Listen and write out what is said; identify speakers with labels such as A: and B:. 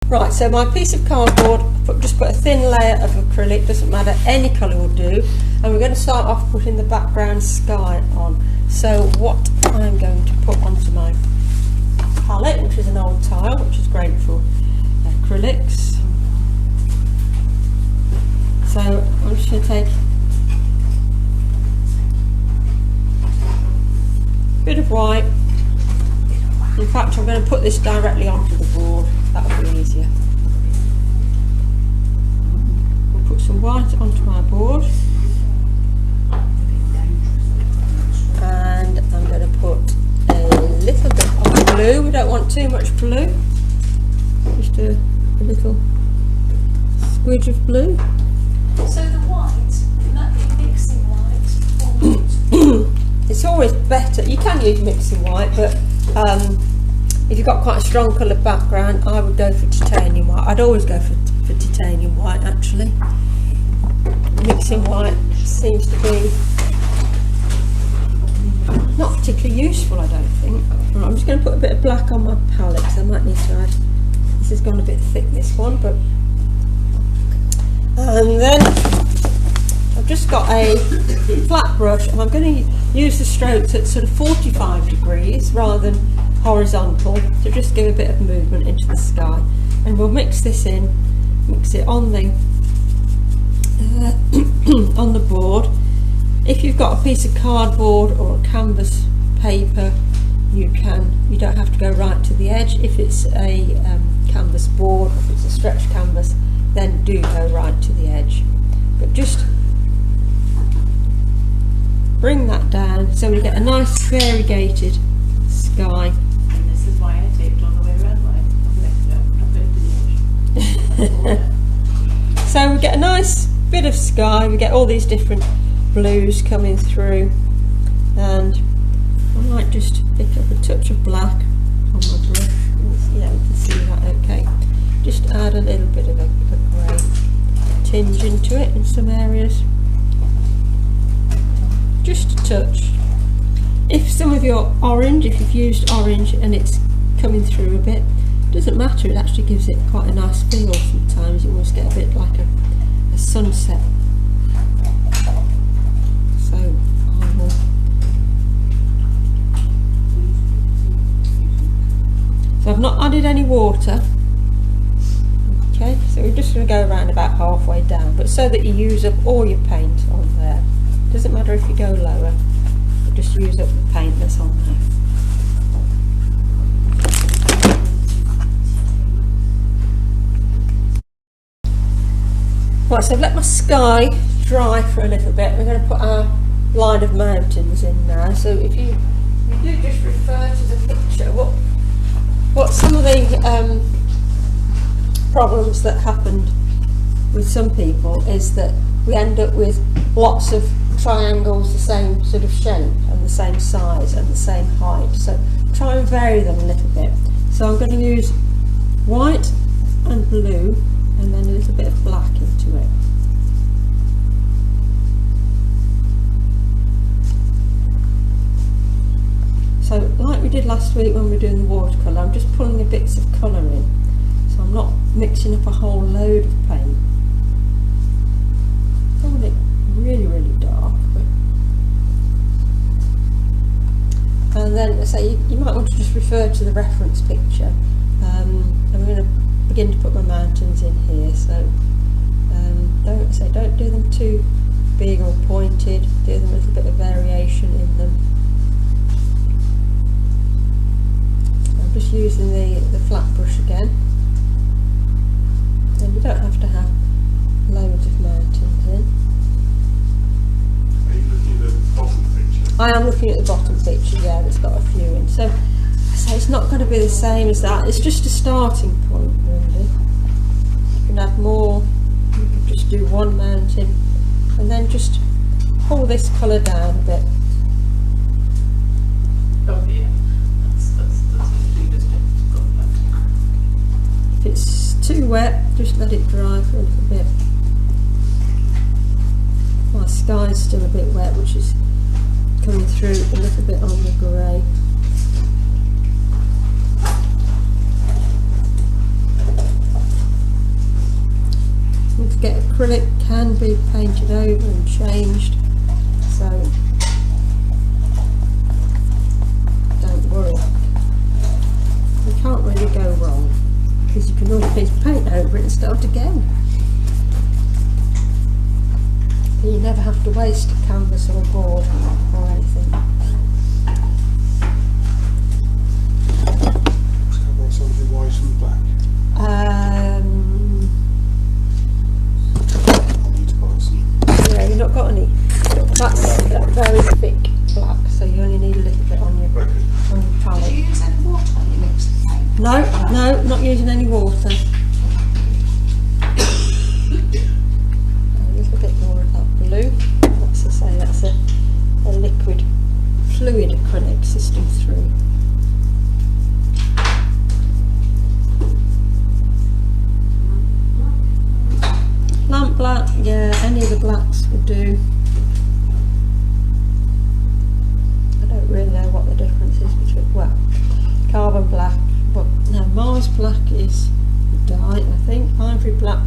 A: Right, so my piece of cardboard, just put a thin layer of acrylic, doesn't matter, any colour will do, and we're going to start off putting the background sky on. So what I'm going to put onto my palette, which is an old tile, which is great for acrylics. So I'm just going to take a bit of white. In fact, I'm going to put this directly onto the board, that'll be easier. We'll put some white onto my board, and I'm going to put a little bit of blue. We don't want too much blue, just a little squidge of blue.
B: So the white, that be mixing white or not?
A: It's always better, you can use mixing white, but if you've got quite a strong coloured background, I would go for titanium white. I'd always go for titanium white actually. Mixing white seems to be not particularly useful, I don't think. Right, I'm just going to put a bit of black on my palette because I might need to add, this has gone a bit thick, this one, but and then I've just got a flat brush and I'm going to use the strokes at sort of 45 degrees rather than horizontal to just give a bit of movement into the sky, and we'll mix this in, mix it on the on the board. If you've got a piece of cardboard or a canvas paper, you don't have to go right to the edge. If it's a canvas board, or if it's a stretched canvas, then do go right to the edge, but just bring that down so we get a nice variegated sky.
B: And this is why I taped all the way around mine.
A: So we get a nice bit of sky, we get all these different blues coming through, and I might just pick up a touch of black on my brush. Yeah, you can see that okay. Just add a little bit of a grey tinge into it in some areas. Just a touch. If some of your orange, if you've used orange and it's coming through a bit, doesn't matter, it actually gives it quite a nice feel sometimes. You almost get a bit like a sunset. So I will I've not added any water. Okay, so we're just going to go around about halfway down, but so that you use up all your paint on there. Doesn't matter if you go lower, you just use up the paint that's on there. Right, so I've let my sky dry for a little bit. We're going to put our line of mountains in now. So if you do just refer to the picture, what some of the problems that happened with some people is that we end up with lots of triangles the same sort of shape and the same size and the same height, so try and vary them a little bit. So I'm going to use white and blue and then a little bit of black into it. So like we did last week when we were doing the watercolour, I'm just pulling the bits of colour in, so I'm not mixing up a whole load of paint. I don't want it really, really dark. And then I say you might want to just refer to the reference picture. I'm going to begin to put my mountains in here, so don't do them too big or pointed, do them with a bit of variation in them. I'm just using the flat brush again, and you don't have to have loads of mountains in.
C: Are you looking at the bottom picture? I
A: am looking at the bottom picture, yeah, that's got a few in. So it's not going to be the same as that, it's just a starting point really. You can add more, you can just do one mountain and then just pull this colour down a bit.
B: Oh yeah, that's usually just gone back.
A: If it's too wet, just let it dry for a little bit. My sky's still a bit wet, which is coming through a little bit on the grey. acrylic can be painted over and changed, so don't worry. You can't really go wrong, because you can always paint over it and start again. And you never have to waste a canvas or a board or anything.
C: Something white and black.
A: Um,
C: I'll need to buy some.
A: yeah, you've not got any. That's very thick black, so you only need a little bit on your
C: Okay.
A: palette.
B: Do you use any water when you mix the paint?
A: No, not using any water. A little bit more of that blue. That's, I say, that's a liquid fluid acrylic system through. Lamp black, yeah, any of the blacks would do. I don't really know what the difference is between, well, carbon black, but no, Mars black is a dye, I think. Ivory black